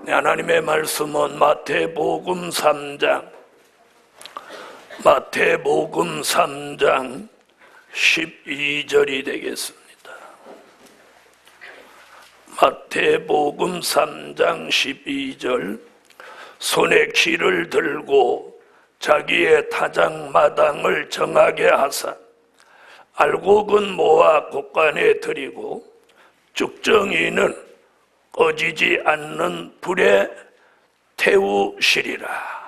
하나님의 말씀은 마태복음 3장 12절이 되겠습니다. 마태복음 3장 12절. 손에 키를 들고 자기의 타작마당을 정하게 하사 알곡은 모아 곡간에 들이고 쭉정이는 꺼지지 않는 불에 태우시리라.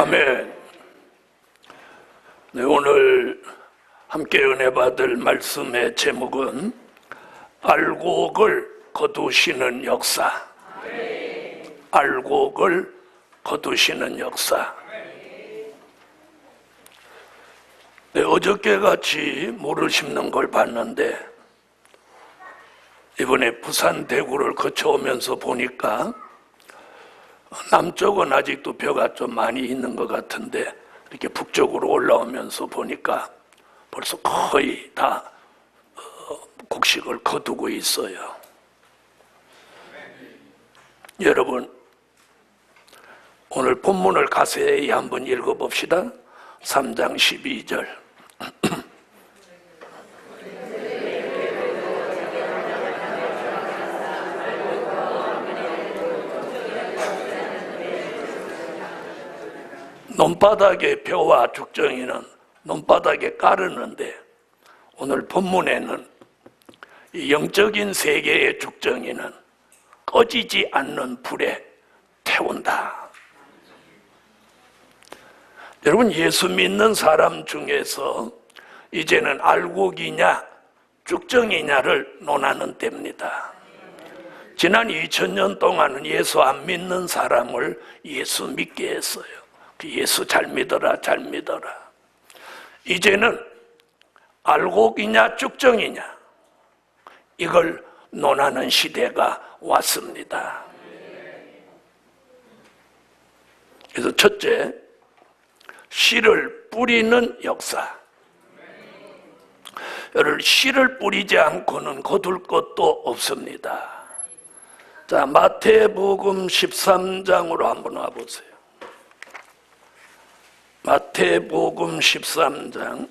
아멘. 네, 오늘 함께 은혜 받을 말씀의 제목은 알곡을 거두시는 역사. 알곡을 거두시는 역사. 네, 어저께 같이 모를 심는 걸 봤는데 이번에 부산 대구를 거쳐오면서 보니까 남쪽은 아직도 벼가 좀 많이 있는 것 같은데 이렇게 북쪽으로 올라오면서 보니까 벌써 거의 다 곡식을 거두고 있어요. 여러분, 오늘 본문을 가세히 한번 읽어봅시다. 3장 12절. 논바닥에 벼와 죽정이는 논바닥에 깔르는데, 오늘 본문에는 이 영적인 세계의 죽정이는 꺼지지 않는 불에 태운다. 여러분, 예수 믿는 사람 중에서 이제는 알곡이냐 죽정이냐를 논하는 때입니다. 지난 2000년 동안은 예수 안 믿는 사람을 예수 믿게 했어요. 예수 잘 믿어라, 잘 믿어라. 이제는 알곡이냐 죽정이냐, 이걸 논하는 시대가 왔습니다. 그래서 첫째, 씨를 뿌리는 역사. 여러분, 씨를 뿌리지 않고는 거둘 것도 없습니다. 자, 마태복음 13장으로 한번 와보세요. 마태복음 13장.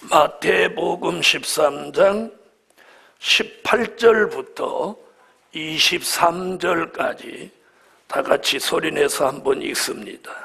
마태복음 13장 18절부터 23절까지 다 같이 소리내서 한번 읽습니다.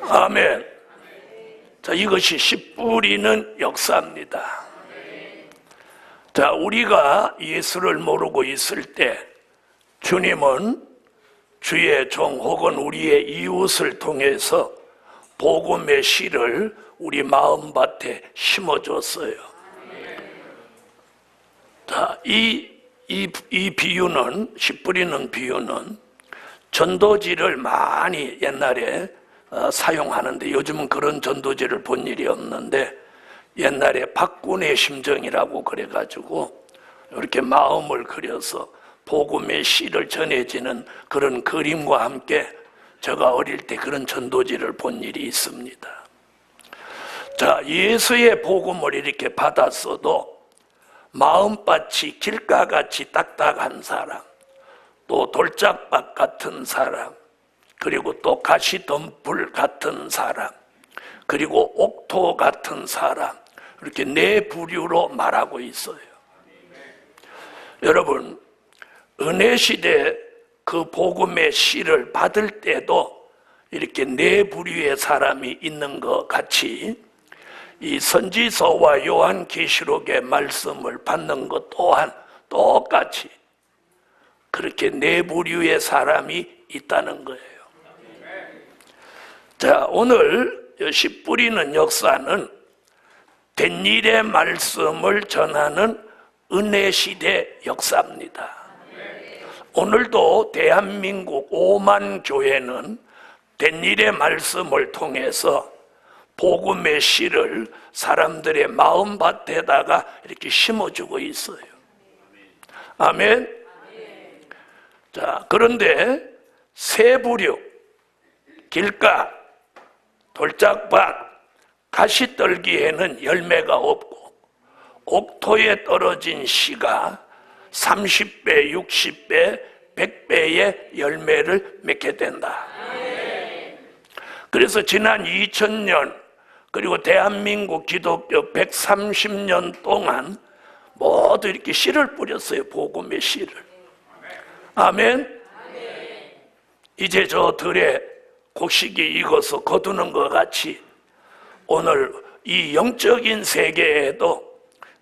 아멘. 자, 이것이 씨 뿌리는 역사입니다. 자, 우리가 예수를 모르고 있을 때 주님은 주의 종 혹은 우리의 이웃을 통해서 복음의 씨를 우리 마음밭에 심어줬어요. 자, 이 비유는, 씨 뿌리는 비유는 전도지를 많이 옛날에 사용하는데, 요즘은 그런 전도지를 본 일이 없는데, 옛날에 박군의 심정이라고 그래가지고 이렇게 마음을 그려서 복음의 씨를 전해지는 그런 그림과 함께 제가 어릴 때 그런 전도지를 본 일이 있습니다. 자, 예수의 복음을 이렇게 받았어도 마음밭이 길가같이 딱딱한 사람, 또 돌짝밭 같은 사람, 그리고 또 가시덤불 같은 사람, 그리고 옥토 같은 사람, 이렇게 네 부류로 말하고 있어요. 여러분, 은혜시대 그 복음의 씨를 받을 때도 이렇게 네 부류의 사람이 있는 것 같이 이 선지서와 요한계시록의 말씀을 받는 것 또한 똑같이 그렇게 네 부류의 사람이 있다는 거예요. 자, 오늘 씨 뿌리는 역사는 된 일의 말씀을 전하는 은혜시대 역사입니다. 오늘도 대한민국 5만 교회는 된 일의 말씀을 통해서 복음의 씨를 사람들의 마음밭에다가 이렇게 심어주고 있어요. 아멘. 자, 그런데 세 부류, 길가, 돌짝밭, 가시떨기에는 열매가 없고 옥토에 떨어진 씨가 30배, 60배, 100배의 열매를 맺게 된다. 그래서 지난 2000년 그리고 대한민국 기독교 130년 동안 모두 이렇게 씨를 뿌렸어요. 복음의 씨를. 아멘. 이제 저 들에 곡식이 익어서 거두는 것 같이 오늘 이 영적인 세계에도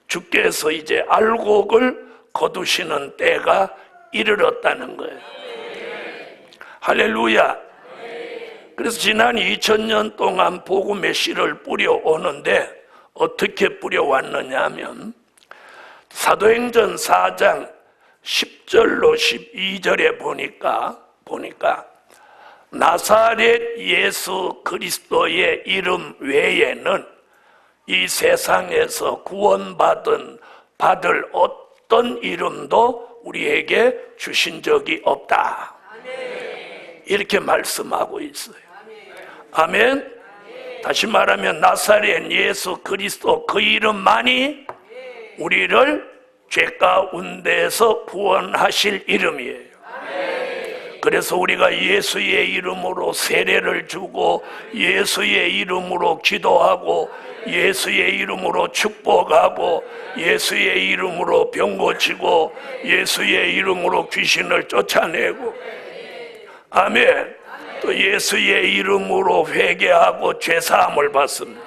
주께서 이제 알곡을 거두시는 때가 이르렀다는 거예요. 할렐루야. 그래서 지난 2000년 동안 복음의 씨를 뿌려오는데 어떻게 뿌려왔느냐 하면 사도행전 4장 10절로 12절에 보니까 나사렛 예수 그리스도의 이름 외에는 이 세상에서 받을 어떤 이름도 우리에게 주신 적이 없다. 이렇게 말씀하고 있어요. 아멘. 다시 말하면 나사렛 예수 그리스도 그 이름만이 우리를 죄 가운데서 구원하실 이름이에요. 그래서 우리가 예수의 이름으로 세례를 주고 예수의 이름으로 기도하고 예수의 이름으로 축복하고 예수의 이름으로 병 고치고 예수의 이름으로 귀신을 쫓아내고 아멘. 또 예수의 이름으로 회개하고 죄사함을 받습니다.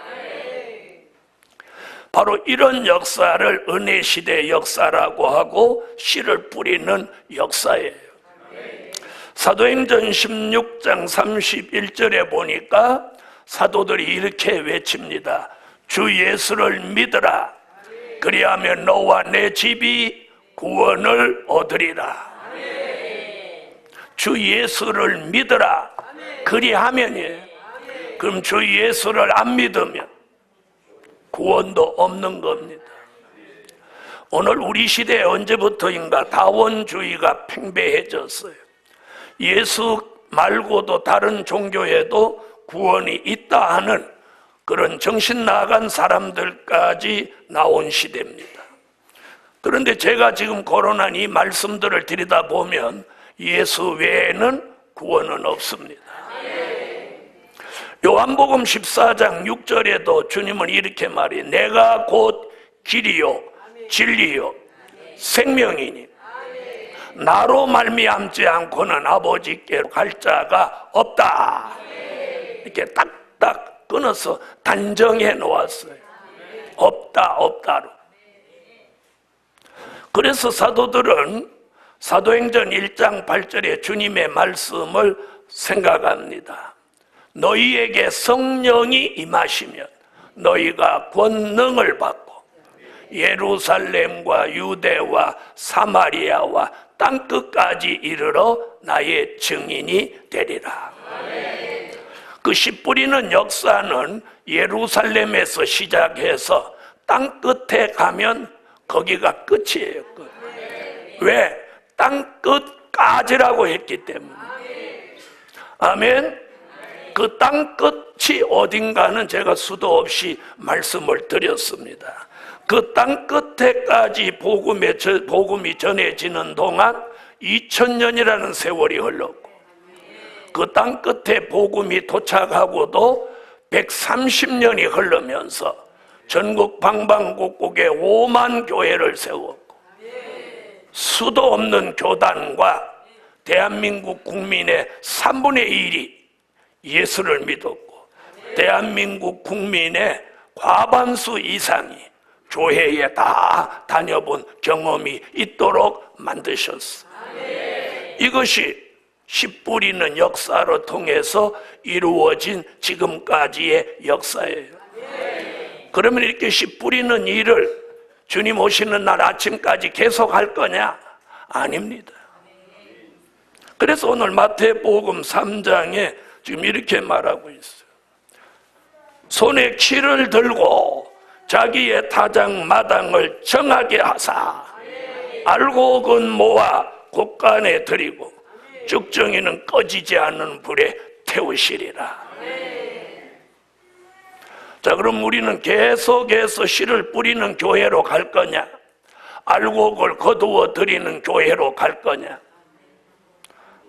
바로 이런 역사를 은혜 시대 역사라고 하고 씨를 뿌리는 역사예요. 사도행전 16장 31절에 보니까 사도들이 이렇게 외칩니다. 주 예수를 믿으라. 그리하면 너와 내 집이 구원을 얻으리라. 주 예수를 믿으라. 그리하면이에요. 그럼 주 예수를 안 믿으면 구원도 없는 겁니다. 오늘 우리 시대에 언제부터인가 다원주의가 팽배해졌어요. 예수 말고도 다른 종교에도 구원이 있다 하는 그런 정신 나간 사람들까지 나온 시대입니다. 그런데 제가 지금 거론한 이 말씀들을 들여다보면 예수 외에는 구원은 없습니다. 요한복음 14장 6절에도 주님은 이렇게 말해요. 내가 곧 길이요 진리요 생명이니 나로 말미암지 않고는 아버지께로 갈 자가 없다. 이렇게 딱딱 끊어서 단정해 놓았어요. 없다로. 그래서 사도들은 사도행전 1장 8절에 주님의 말씀을 생각합니다. 너희에게 성령이 임하시면 너희가 권능을 받고 예루살렘과 유대와 사마리아와 땅끝까지 이르러 나의 증인이 되리라. 그 씨 뿌리는 역사는 예루살렘에서 시작해서 땅끝에 가면 거기가 끝이에요. 끝. 왜? 땅끝까지라고 했기 때문에. 아멘. 그 땅끝이 어딘가는 제가 수도 없이 말씀을 드렸습니다. 그 땅끝에까지 복음이 전해지는 동안 2000년이라는 세월이 흘렀고 그 땅끝에 복음이 도착하고도 130년이 흐르면서 전국 방방곡곡에 5만 교회를 세웠고 수도 없는 교단과 대한민국 국민의 3분의 1이 예수를 믿었고 대한민국 국민의 과반수 이상이 교회에 다 다녀본 경험이 있도록 만드셨어요. 이것이 씨 뿌리는 역사로 통해서 이루어진 지금까지의 역사예요. 그러면 이렇게 씨 뿌리는 일을 주님 오시는 날 아침까지 계속할 거냐? 아닙니다. 그래서 오늘 마태복음 3장에 지금 이렇게 말하고 있어요. 손에 키를 들고 자기의 타작 마당을 정하게 하사 알곡은 모아 곳간에 들이고 쭉정이는 꺼지지 않는 불에 태우시리라. 자, 그럼 우리는 계속해서 씨를 뿌리는 교회로 갈 거냐? 알곡을 거두어 드리는 교회로 갈 거냐?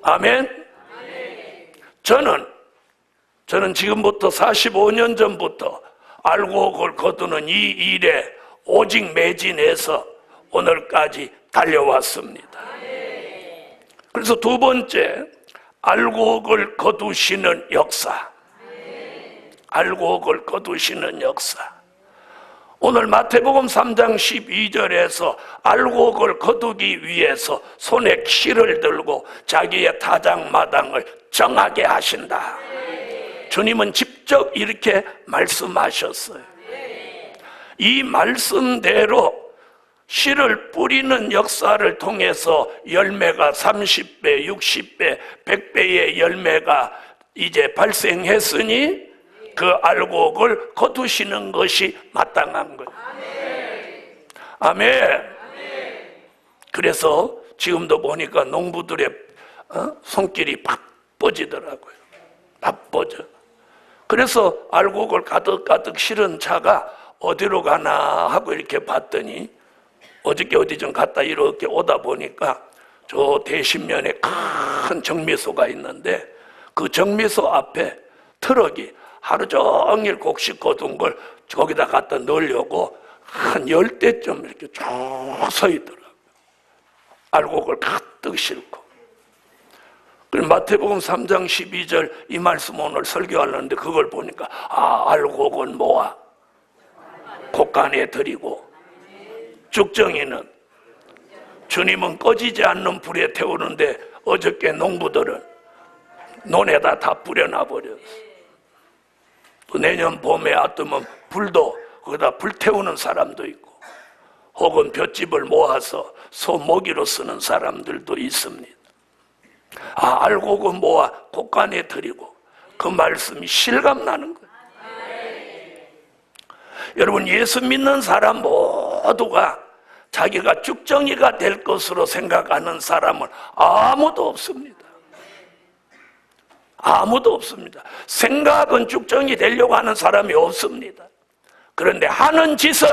아멘. 저는 지금부터 45년 전부터 알곡을 거두는 이 일에 오직 매진해서 오늘까지 달려왔습니다. 그래서 두 번째, 알곡을 거두시는 역사. 알곡을 거두시는 역사. 오늘 마태복음 3장 12절에서 알곡을 거두기 위해서 손에 키를 들고 자기의 타작마당을 정하게 하신다. 주님은 직접 이렇게 말씀하셨어요. 이 말씀대로 씨를 뿌리는 역사를 통해서 열매가 30배, 60배, 100배의 열매가 이제 발생했으니 그 알곡을 거두시는 것이 마땅한 거예요. 아멘. 그래서 지금도 보니까 농부들의 손길이 바빠지더라고요. 바빠져. 그래서 알곡을 가득가득 실은 차가 어디로 가나 하고 이렇게 봤더니 어저께 어디 좀 갔다 이렇게 오다 보니까 저 대신면에 큰 정미소가 있는데 그 정미소 앞에 트럭이 하루 종일 곡식 거둔 걸 거기다 갖다 넣으려고 한 10대쯤 이렇게 쭉 서 있더라고요. 알곡을 가득 싣고. 그리고 마태복음 3장 12절 이 말씀 오늘 설교하려는데 그걸 보니까 알곡은 모아 곡간에 들이고 죽정이는 주님은 꺼지지 않는 불에 태우는데 어저께 농부들은 논에다 다 뿌려놔버렸어. 또 내년 봄에 아뜨면 불도 거기다 불 태우는 사람도 있고 혹은 볏짚을 모아서 소 먹이로 쓰는 사람들도 있습니다. 알곡은 모아 곡간에 들이고 그 말씀이 실감나는 거예요. 여러분 예수 믿는 사람 모두가 자기가 죽정이가 될 것으로 생각하는 사람은 아무도 없습니다. 아무도 없습니다. 생각은 죽정이 되려고 하는 사람이 없습니다. 그런데 하는 짓은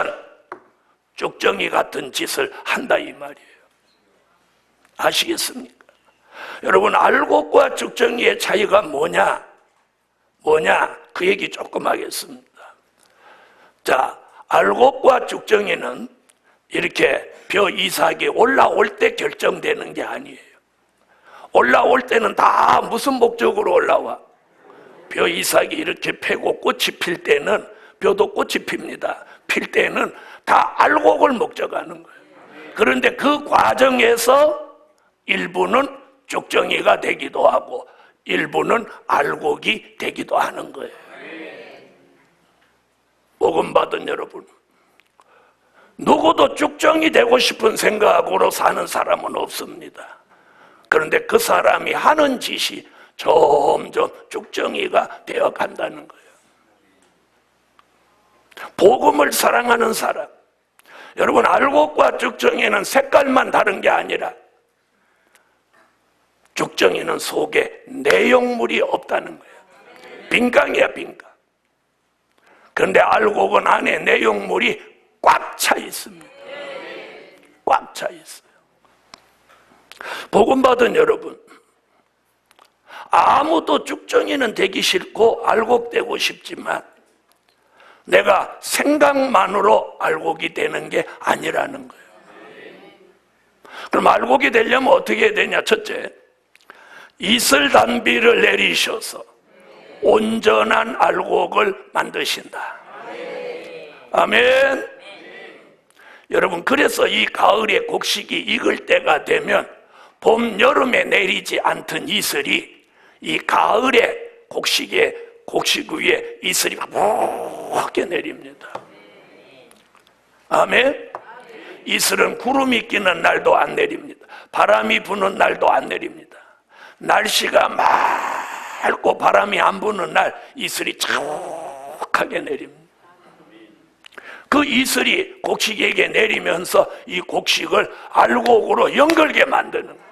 죽정이 같은 짓을 한다 이 말이에요. 아시겠습니까? 여러분 알곡과 죽정이의 차이가 뭐냐? 그 얘기 조금 하겠습니다. 자, 알곡과 죽정이는 이렇게 벼 이삭이 올라올 때 결정되는 게 아니에요. 올라올 때는 다 무슨 목적으로 올라와? 벼 이삭이 이렇게 패고 꽃이 필 때는 벼도 꽃이 핍니다. 필 때는 다 알곡을 목적하는 거예요. 그런데 그 과정에서 일부는 죽정이가 되기도 하고 일부는 알곡이 되기도 하는 거예요. 복음 받은 여러분, 누구도 죽정이 되고 싶은 생각으로 사는 사람은 없습니다. 그런데 그 사람이 하는 짓이 점점 죽정이가 되어 간다는 거예요. 복음을 사랑하는 사람, 여러분 알곡과 죽정이는 색깔만 다른 게 아니라 죽정이는 속에 내용물이 없다는 거예요. 빈강이야 빈강. 그런데 알곡은 안에 내용물이 꽉 차 있습니다. 꽉 차 있어요. 복음 받은 여러분, 아무도 죽정이는 되기 싫고 알곡되고 싶지만 내가 생각만으로 알곡이 되는 게 아니라는 거예요. 그럼 알곡이 되려면 어떻게 해야 되냐? 첫째, 이슬 단비를 내리셔서 온전한 알곡을 만드신다. 아멘. 여러분, 그래서 이 가을에 곡식이 익을 때가 되면 봄, 여름에 내리지 않던 이슬이 이 가을에 곡식 위에 이슬이 무겁게 내립니다. 아멘. 이슬은 구름이 끼는 날도 안 내립니다. 바람이 부는 날도 안 내립니다. 날씨가 맑고 바람이 안 부는 날 이슬이 자욱하게 내립니다. 그 이슬이 곡식에게 내리면서 이 곡식을 알곡으로 연결게 만드는 거예요.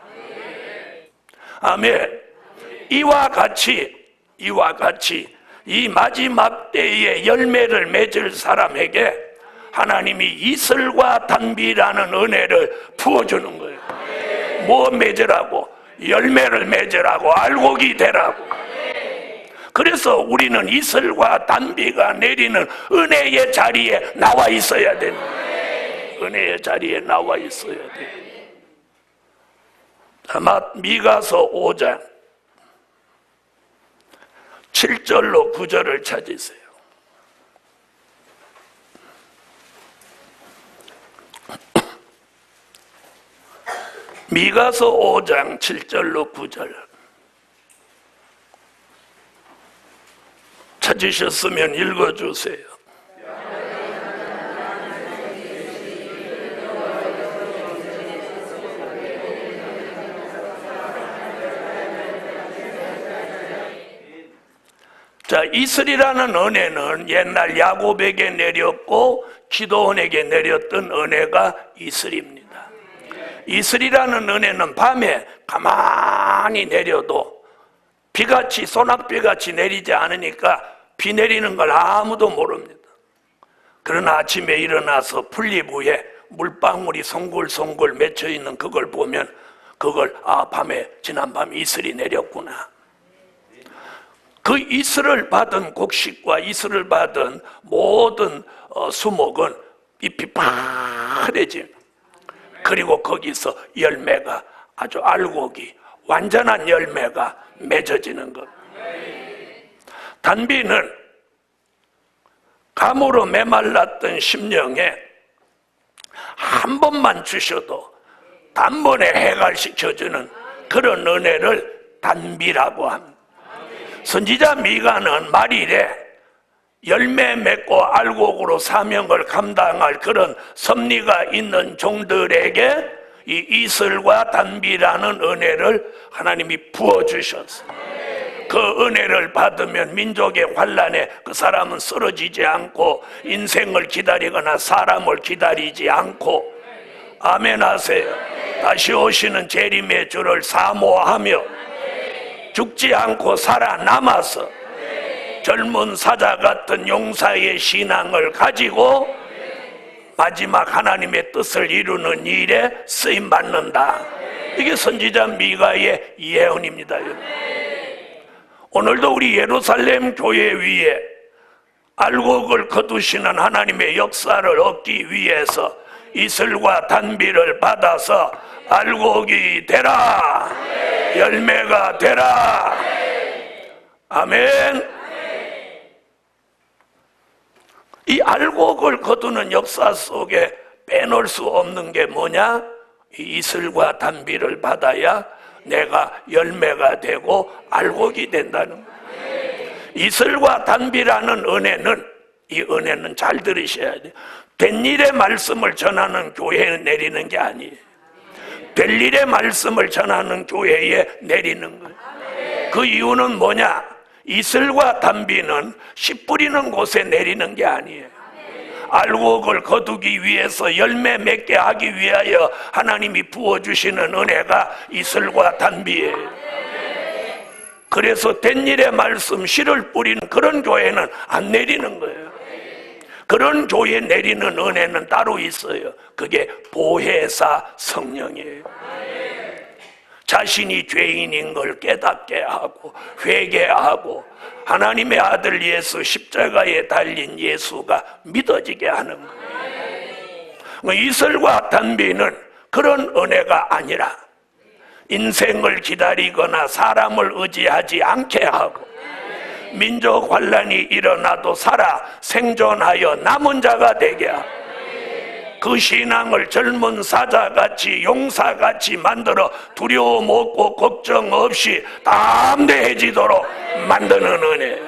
아멘. 이와 같이 이 마지막 때에 열매를 맺을 사람에게 하나님이 이슬과 단비라는 은혜를 부어주는 거예요. 뭐 맺으라고? 열매를 맺으라고, 알곡이 되라고. 그래서 우리는 이슬과 단비가 내리는 은혜의 자리에 나와 있어야 되는 거예요. 은혜의 자리에 나와 있어야 돼요. 미가서 5장 7절로 9절을 찾으세요. 미가서 5장 7절로 9절 찾으셨으면 읽어주세요. 자, 이슬이라는 은혜는 옛날 야곱에게 내렸고 기도원에게 내렸던 은혜가 이슬입니다. 이슬이라는 은혜는 밤에 가만히 내려도 비같이 소낙비같이 내리지 않으니까 비 내리는 걸 아무도 모릅니다. 그러나 아침에 일어나서 풀잎 위에 물방울이 송골송골 맺혀있는 그걸 보면 그걸 밤에 지난밤 이슬이 내렸구나. 그 이슬을 받은 곡식과 이슬을 받은 모든 수목은 잎이 파래집니다. 그리고 거기서 열매가 아주 알곡이 완전한 열매가 맺어지는 것. 단비는 감으로 메말랐던 심령에 한 번만 주셔도 단번에 해갈시켜주는 그런 은혜를 단비라고 합니다. 선지자 미가는 말일에 열매 맺고 알곡으로 사명을 감당할 그런 섭리가 있는 종들에게 이 이슬과 단비라는 은혜를 하나님이 부어주셨어요. 그 은혜를 받으면 민족의 환난에 그 사람은 쓰러지지 않고 인생을 기다리거나 사람을 기다리지 않고 아멘 하세요. 다시 오시는 재림의 주를 사모하며 죽지 않고 살아남아서 젊은 사자 같은 용사의 신앙을 가지고 마지막 하나님의 뜻을 이루는 일에 쓰임받는다. 이게 선지자 미가의 예언입니다. 오늘도 우리 예루살렘 교회 위에 알곡을 거두시는 하나님의 역사를 얻기 위해서 이슬과 단비를 받아서 알곡이 되라, 열매가 되라. 아멘. 이 알곡을 거두는 역사 속에 빼놓을 수 없는 게 뭐냐? 이 이슬과 단비를 받아야 내가 열매가 되고 알곡이 된다는 거예요. 이슬과 단비라는 은혜는, 이 은혜는 잘 들으셔야 돼요. 된 일의 말씀을 전하는 교회에 내리는 게 아니에요. 될 일의 말씀을 전하는 교회에 내리는 거예요. 그 이유는 뭐냐? 이슬과 단비는 씨 뿌리는 곳에 내리는 게 아니에요. 알곡을 거두기 위해서 열매 맺게 하기 위하여 하나님이 부어주시는 은혜가 이슬과 단비예요. 그래서 된 일의 말씀, 씨를 뿌리는 그런 교회는 안 내리는 거예요. 그런 교회 내리는 은혜는 따로 있어요. 그게 보혜사 성령이에요. 자신이 죄인인 걸 깨닫게 하고 회개하고 하나님의 아들 예수, 십자가에 달린 예수가 믿어지게 하는 거예요. 이슬과 단비는 그런 은혜가 아니라 인생을 기다리거나 사람을 의지하지 않게 하고 민족 환란이 일어나도 살아 생존하여 남은 자가 되게 하고 그 신앙을 젊은 사자같이 용사같이 만들어 두려움 없고 걱정 없이 담대해지도록 만드는 은혜.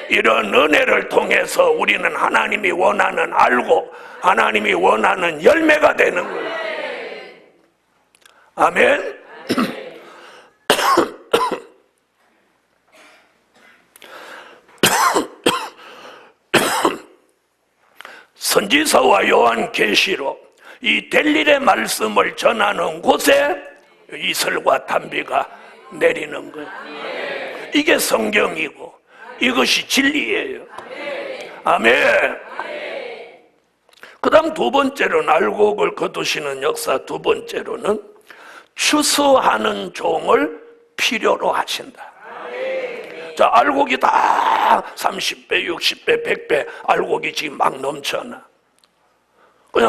이런 은혜를 통해서 우리는 하나님이 원하는 알고 하나님이 원하는 열매가 되는 거예요. 아멘. 선지서와 요한계시록 이 될 일의 말씀을 전하는 곳에 이슬과 단비가 내리는 거예요. 이게 성경이고 이것이 진리예요. 아멘. 그 다음 두 번째로는 알곡을 거두시는 역사, 두 번째로는 추수하는 종을 필요로 하신다. 자, 알곡이 다 30배, 60배, 100배 알곡이 지금 막 넘쳐나.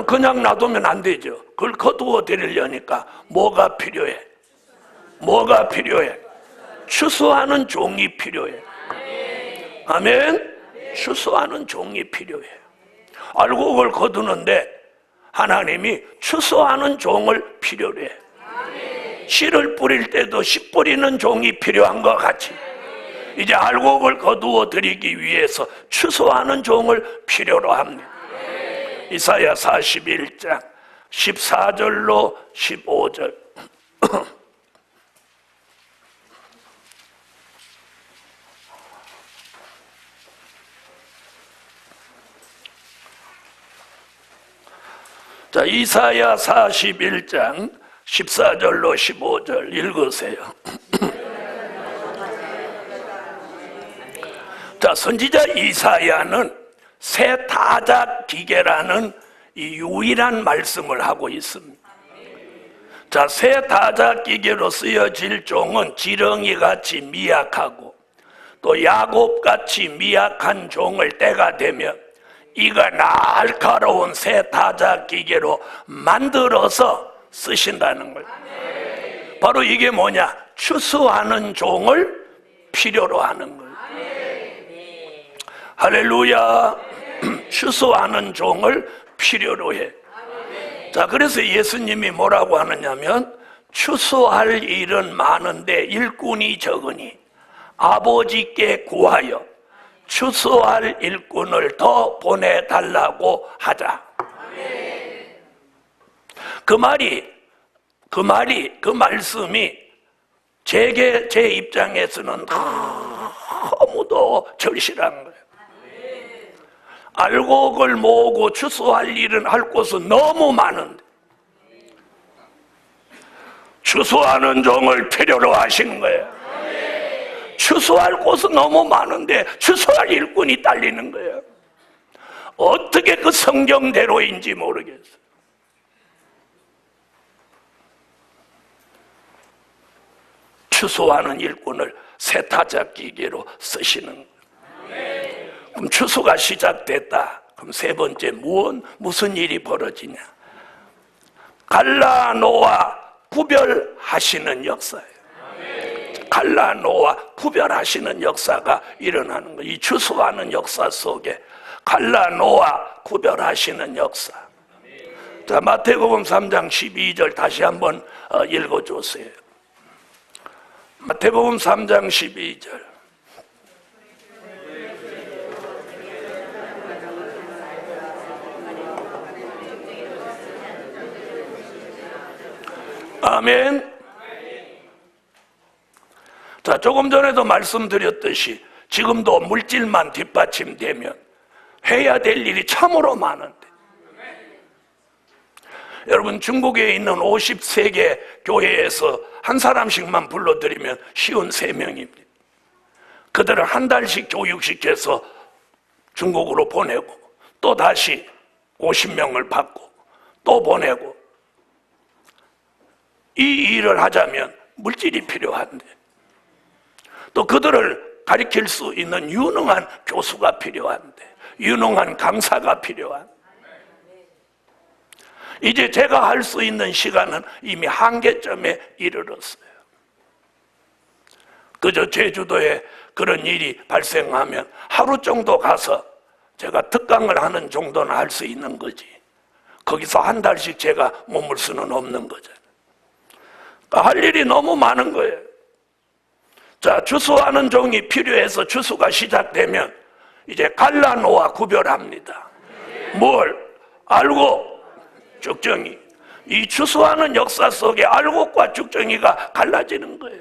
그냥 놔두면 안 되죠. 그걸 거두어 드리려니까 뭐가 필요해? 뭐가 필요해? 추수하는 종이 필요해. 아멘. 추수하는 종이 필요해요. 알곡을 거두는데 하나님이 추수하는 종을 필요로 해요. 씨를 뿌릴 때도 씨 뿌리는 종이 필요한 것 같이 이제 알곡을 거두어 드리기 위해서 추수하는 종을 필요로 합니다. 이사야 41장 14절로 15절. 자, 이사야 41장 14절로 15절 읽으세요. 자, 선지자 이사야는 새 타작 기계라는 이 유일한 말씀을 하고 있습니다. 자, 새 타작 기계로 쓰여질 종은 지렁이같이 미약하고 또 야곱같이 미약한 종을 때가 되면 이가 날카로운 새 타작 기계로 만들어서 쓰신다는 거예요. 바로 이게 뭐냐? 추수하는 종을 필요로 하는 거예요. 할렐루야. 추수하는 종을 필요로 해. 자, 그래서 예수님이 뭐라고 하느냐면 추수할 일은 많은데 일꾼이 적으니 아버지께 구하여 추수할 일꾼을 더 보내달라고 하자. 그 말씀이 제 입장에서는 너무도 절실한 거예요. 알곡을 모으고 추수할 일은 할 곳은 너무 많은데 추수하는 종을 필요로 하시는 거예요. 추수할 곳은 너무 많은데 추수할 일꾼이 딸리는 거예요. 어떻게 그 성경대로인지 모르겠어요. 추수하는 일꾼을 새 타작 기계로 쓰시는 거예요. 그럼 추수가 시작됐다. 그럼 세 번째 무슨 일이 벌어지냐? 갈라놓아 구별하시는 역사예요. 갈라놓아 구별하시는 역사가 일어나는 거예요. 이 추수하는 역사 속에 갈라놓아 구별하시는 역사. 자, 마태복음 3장 12절 다시 한번 읽어주세요. 마태복음 3장 12절. 아멘. 자, 조금 전에도 말씀드렸듯이 지금도 물질만 뒷받침되면 해야 될 일이 참으로 많은데, 여러분 중국에 있는 53개 교회에서 한 사람씩만 불러드리면 53명입니다. 그들을 한 달씩 교육시켜서 중국으로 보내고 또 다시 50명을 받고 또 보내고, 이 일을 하자면 물질이 필요한데 또 그들을 가르칠 수 있는 유능한 교수가 필요한데, 유능한 강사가 필요한. 이제 제가 할 수 있는 시간은 이미 한계점에 이르렀어요. 그저 제주도에 그런 일이 발생하면 하루 정도 가서 제가 특강을 하는 정도는 할 수 있는 거지, 거기서 한 달씩 제가 머물 수는 없는 거잖아요. 그러니까 할 일이 너무 많은 거예요. 자, 추수하는 종이 필요해서 추수가 시작되면 이제 갈라놓아 구별합니다. 뭘? 알곡, 쭉정이. 이 추수하는 역사 속에 알곡과 쭉정이가 갈라지는 거예요.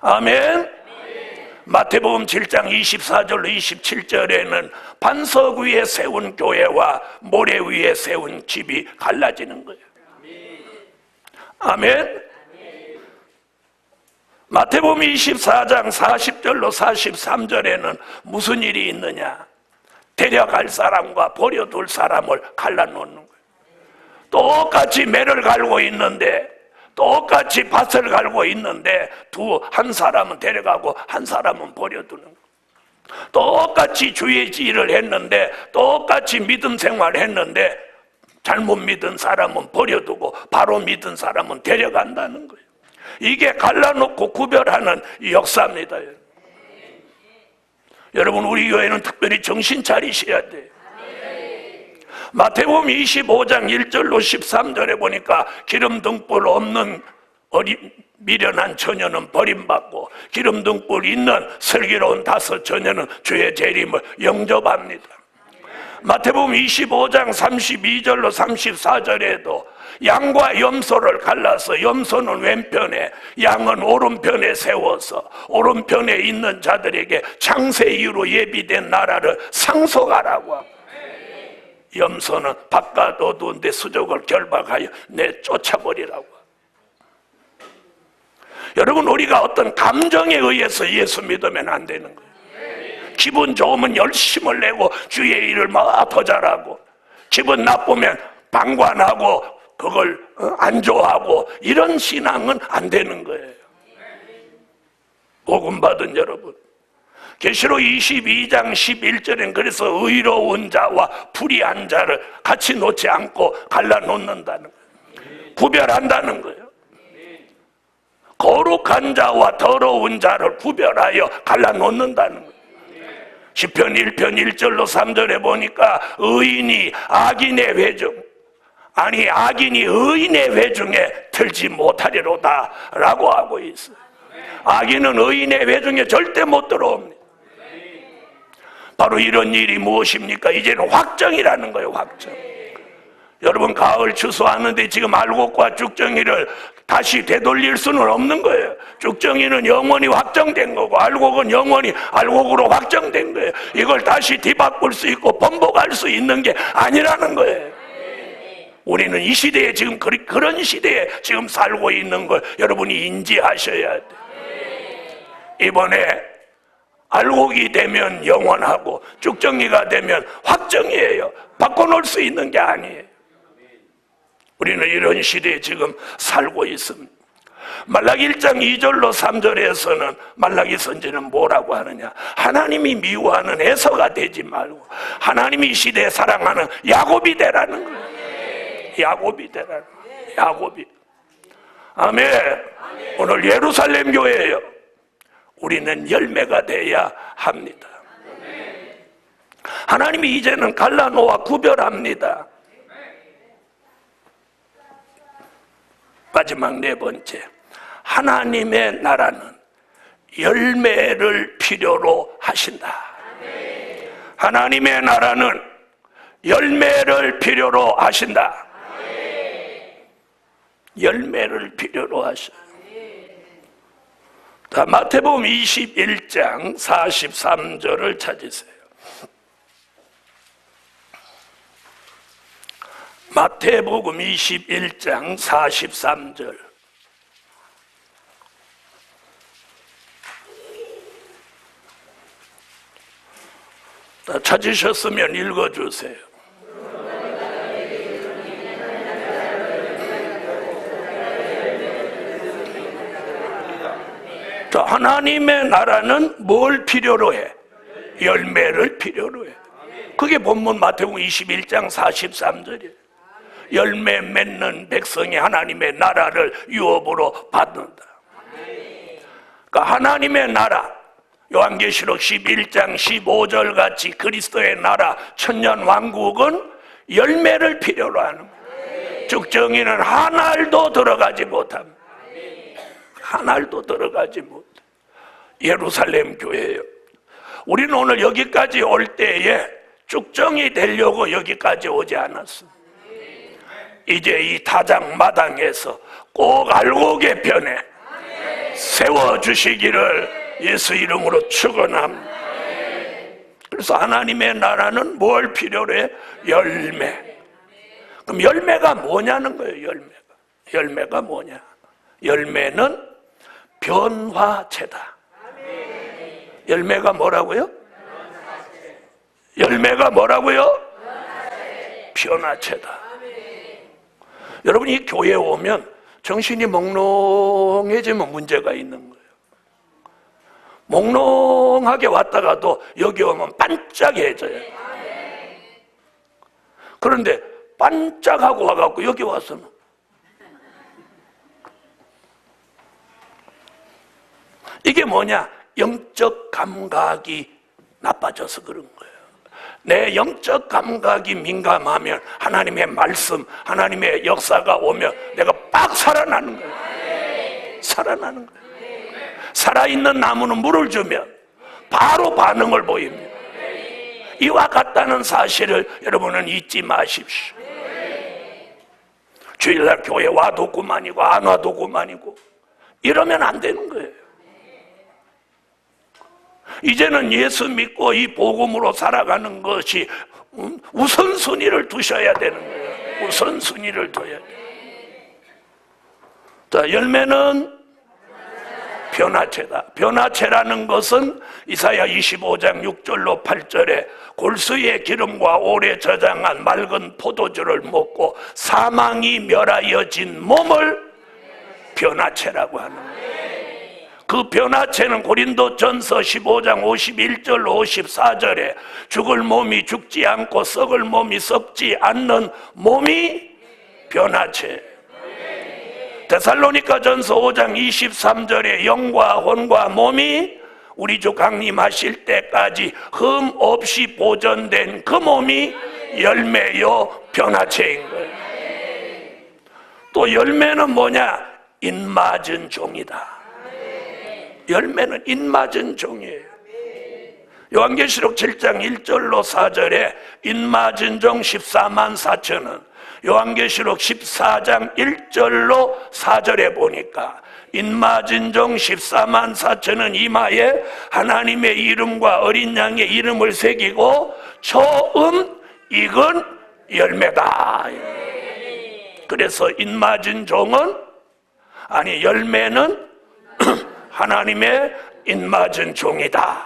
아멘. 마태복음 7장 24절로 27절에는 반석 위에 세운 교회와 모래 위에 세운 집이 갈라지는 거예요. 아멘. 마태복음 24장 40절로 43절에는 무슨 일이 있느냐? 데려갈 사람과 버려둘 사람을 갈라놓는 거예요. 똑같이 매를 갈고 있는데, 똑같이 밭을 갈고 있는데 한 사람은 데려가고 한 사람은 버려두는 거예요. 똑같이 주의 일을 했는데, 똑같이 믿음 생활을 했는데 잘못 믿은 사람은 버려두고 바로 믿은 사람은 데려간다는 거예요. 이게 갈라놓고 구별하는 역사입니다. 여러분, 우리 교회는 특별히 정신 차리셔야 돼요. 마태복음 25장 1절로 13절에 보니까 기름 등불 없는 미련한 처녀는 버림받고 기름 등불 있는 슬기로운 다섯 처녀는 주의 재림을 영접합니다. 마태복음 25장 32절로 34절에도 양과 염소를 갈라서 염소는 왼편에 양은 오른편에 세워서 오른편에 있는 자들에게 창세 이후로 예비된 나라를 상속하라고 합니다. 염소는 바깥 어두운데 수족을 결박하여 내쫓아버리라고. 여러분, 우리가 어떤 감정에 의해서 예수 믿으면 안 되는 거예요. 기분 좋으면 열심을 내고 주의 일을 막 더 잘하고, 기분 나쁘면 방관하고 그걸 안 좋아하고, 이런 신앙은 안 되는 거예요. 복음 받은 여러분, 계시록 22장 11절엔 그래서 의로운 자와 불의한 자를 같이 놓지 않고 갈라놓는다는 거예요. 구별한다는 거예요. 거룩한 자와 더러운 자를 구별하여 갈라놓는다는 거예요. 시편 1편 1절로 3절에 보니까 의인이 악인의 회중, 아니 악인이 의인의 회중에 들지 못하리로다 라고 하고 있어요. 악인은 의인의 회중에 절대 못 들어옵니다. 바로 이런 일이 무엇입니까? 이제는 확정이라는 거예요. 확정. 여러분, 가을 추수하는데 지금 알곡과 쭉정이를 다시 되돌릴 수는 없는 거예요. 쭉정이는 영원히 확정된 거고 알곡은 영원히 알곡으로 확정된 거예요. 이걸 다시 뒤바꿀 수 있고 번복할 수 있는 게 아니라는 거예요. 우리는 이 시대에 지금 그런 시대에 지금 살고 있는 걸 여러분이 인지하셔야 돼요. 이번에 알곡이 되면 영원하고 쭉정이가 되면 확정이에요. 바꿔놓을 수 있는 게 아니에요. 우리는 이런 시대에 지금 살고 있습니다. 말라기 1장 2절로 3절에서는 말라기 선지는 뭐라고 하느냐? 하나님이 미워하는 에서가 되지 말고 하나님이 이 시대에 사랑하는 야곱이 되라는 거예요. 야곱이 되라는 거예요. 야곱이. 아멘. 오늘 예루살렘 교회예요. 우리는 열매가 돼야 합니다. 하나님이 이제는 갈라놓아 구별합니다. 마지막 네 번째, 하나님의 나라는 열매를 필요로 하신다. 하나님의 나라는 열매를 필요로 하신다. 열매를 필요로 하셔요. 자, 마태복음 21장 43절을 찾으세요. 마태복음 21장 43절. 자, 찾으셨으면 읽어주세요. 자, 하나님의 나라는 뭘 필요로 해? 열매를 필요로 해. 그게 본문 마태복음 21장 43절이에요. 열매 맺는 백성이 하나님의 나라를 유업으로 받는다. 그러니까 하나님의 나라, 요한계시록 11장 15절 같이 그리스도의 나라 천년 왕국은 열매를 필요로 하는 거예요. 쭉정이는 한 알도 들어가지 못합니다. 한 알도 들어가지 못해. 예루살렘 교회예요. 우리는 오늘 여기까지 올 때에 쭉정이 되려고 여기까지 오지 않았습니다. 이제 이 다장 마당에서 꼭 알곡의 편에 세워주시기를 예수 이름으로 축원합니다. 그래서 하나님의 나라는 뭘 필요로 해? 열매. 그럼 열매가 뭐냐는 거예요. 열매가 뭐냐? 열매는 변화체다. 열매가 뭐라고요? 열매가 뭐라고요? 변화체다. 여러분, 이 교회에 오면 정신이 몽롱해지면 문제가 있는 거예요. 몽롱하게 왔다가도 여기 오면 반짝해져요. 그런데 반짝하고 와갖고 여기 와서는 이게 뭐냐? 영적 감각이 나빠져서 그런 거예요. 내 영적 감각이 민감하면 하나님의 말씀, 하나님의 역사가 오면 내가 빡 살아나는 거예요. 살아나는 거예요. 살아있는 나무는 물을 주면 바로 반응을 보입니다. 이와 같다는 사실을 여러분은 잊지 마십시오. 주일날 교회 와도 그만이고 안 와도 그만이고 이러면 안 되는 거예요. 이제는 예수 믿고 이 복음으로 살아가는 것이 우선순위를 두셔야 되는 거예요. 우선순위를 둬야 돼요. 자, 열매는 변화체다. 변화체라는 것은 이사야 25장 6절로 8절에 골수의 기름과 오래 저장한 맑은 포도주를 먹고 사망이 멸하여진 몸을 변화체라고 하는 거예요. 그 변화체는 고린도전서 15장 51절 54절에 죽을 몸이 죽지 않고 썩을 몸이 썩지 않는 몸이 변화체. 데살로니가전서 5장 23절에 영과 혼과 몸이 우리 주 강림하실 때까지 흠 없이 보존된 그 몸이 열매요 변화체인 거예요. 또 열매는 뭐냐? 인맞은 종이다. 열매는 인맞은 종이에요. 요한계시록 7장 1절로 4절에 인맞은 종 14만 4천은 요한계시록 14장 1절로 4절에 보니까 인맞은 종 14만 4천은 이마에 하나님의 이름과 어린 양의 이름을 새기고 처음 익은 열매다. 그래서 인맞은 종은 아니 열매는 하나님의 인맞은 종이다.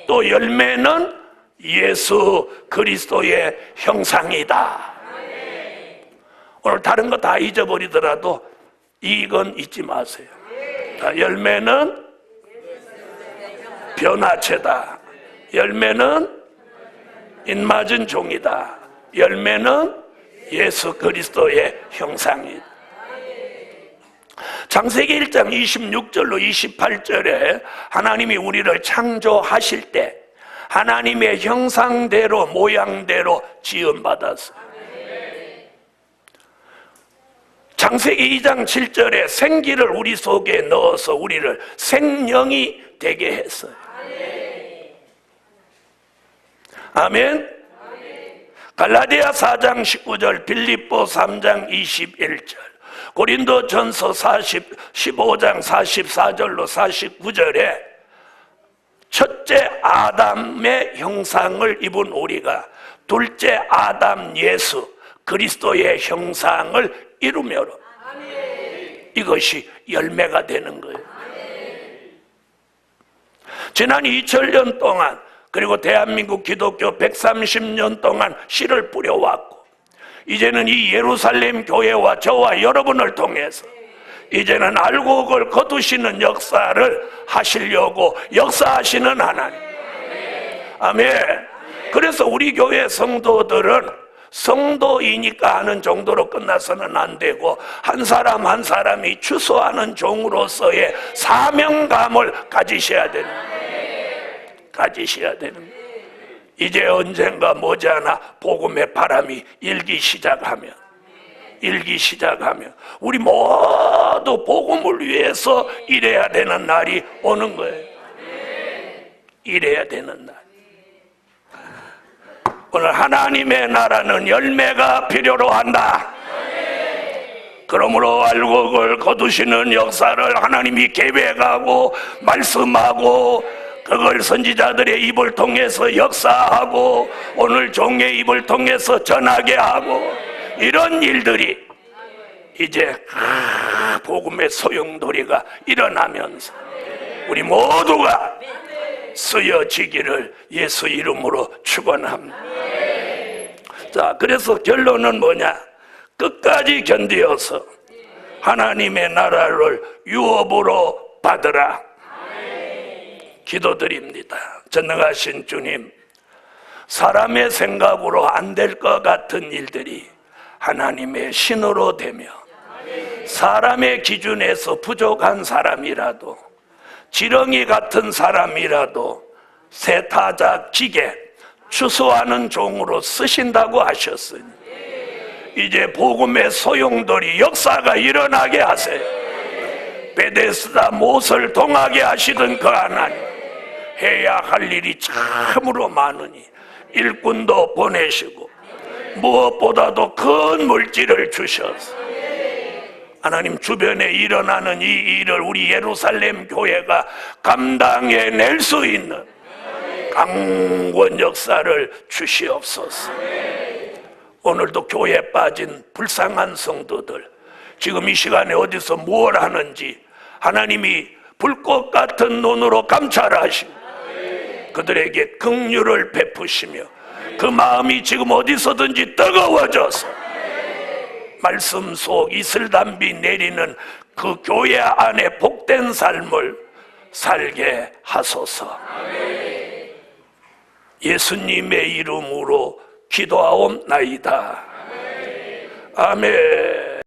또 열매는 예수 그리스도의 형상이다. 오늘 다른 거 다 잊어버리더라도 이건 잊지 마세요. 열매는 변화체다. 열매는 인맞은 종이다. 열매는 예수 그리스도의 형상이다. 창세기 1장 26절로 28절에 하나님이 우리를 창조하실 때 하나님의 형상대로 모양대로 지음받았어요. 창세기 2장 7절에 생기를 우리 속에 넣어서 우리를 생명이 되게 했어요. 아멘. 갈라디아 4장 19절, 빌립보 3장 21절, 고린도전서 15장 44절로 49절에 첫째 아담의 형상을 입은 우리가 둘째 아담 예수 그리스도의 형상을 이루므로 이것이 열매가 되는 거예요. 지난 2000년 동안 그리고 대한민국 기독교 130년 동안 씨를 뿌려왔고 이제는 이 예루살렘 교회와 저와 여러분을 통해서 이제는 알고 그걸 거두시는 역사를 하시려고 역사하시는 하나님. 아멘. 그래서 우리 교회 성도들은 성도이니까 하는 정도로 끝나서는 안 되고 한 사람 한 사람이 추수하는 종으로서의 사명감을 가지셔야 되는 거예요. 이제 언젠가 머지않아 복음의 바람이 일기 시작하면 우리 모두 복음을 위해서 일해야 되는 날이 오는 거예요. 일해야 되는 날. 오늘 하나님의 나라는 열매가 필요로 한다. 그러므로 알고 그걸 거두시는 역사를 하나님이 계획하고 말씀하고 그걸 선지자들의 입을 통해서 역사하고 오늘 종의 입을 통해서 전하게 하고 이런 일들이 이제 복음의 소용돌이가 일어나면서 우리 모두가 쓰여지기를 예수 이름으로 축원합니다. 자, 그래서 결론은 뭐냐? 끝까지 견디어서 하나님의 나라를 유업으로 받으라. 기도드립니다. 전능하신 주님, 사람의 생각으로 안 될 것 같은 일들이 하나님의 신으로 되며 사람의 기준에서 부족한 사람이라도 지렁이 같은 사람이라도 세타자 기계 추수하는 종으로 쓰신다고 하셨으니 이제 복음의 소용돌이 역사가 일어나게 하세요. 베데스다 못을 동하게 하시던 그 하나님, 해야 할 일이 참으로 많으니 일꾼도 보내시고 무엇보다도 큰 물질을 주셔서 하나님 주변에 일어나는 이 일을 우리 예루살렘 교회가 감당해낼 수 있는 강권 역사를 주시옵소서. 오늘도 교회에 빠진 불쌍한 성도들, 지금 이 시간에 어디서 무엇 하는지 하나님이 불꽃 같은 눈으로 감찰하시고 그들에게 긍휼을 베푸시며 그 마음이 지금 어디서든지 뜨거워져서 말씀 속 이슬담비 내리는 그 교회 안에 복된 삶을 살게 하소서. 예수님의 이름으로 기도하옵나이다. 아멘.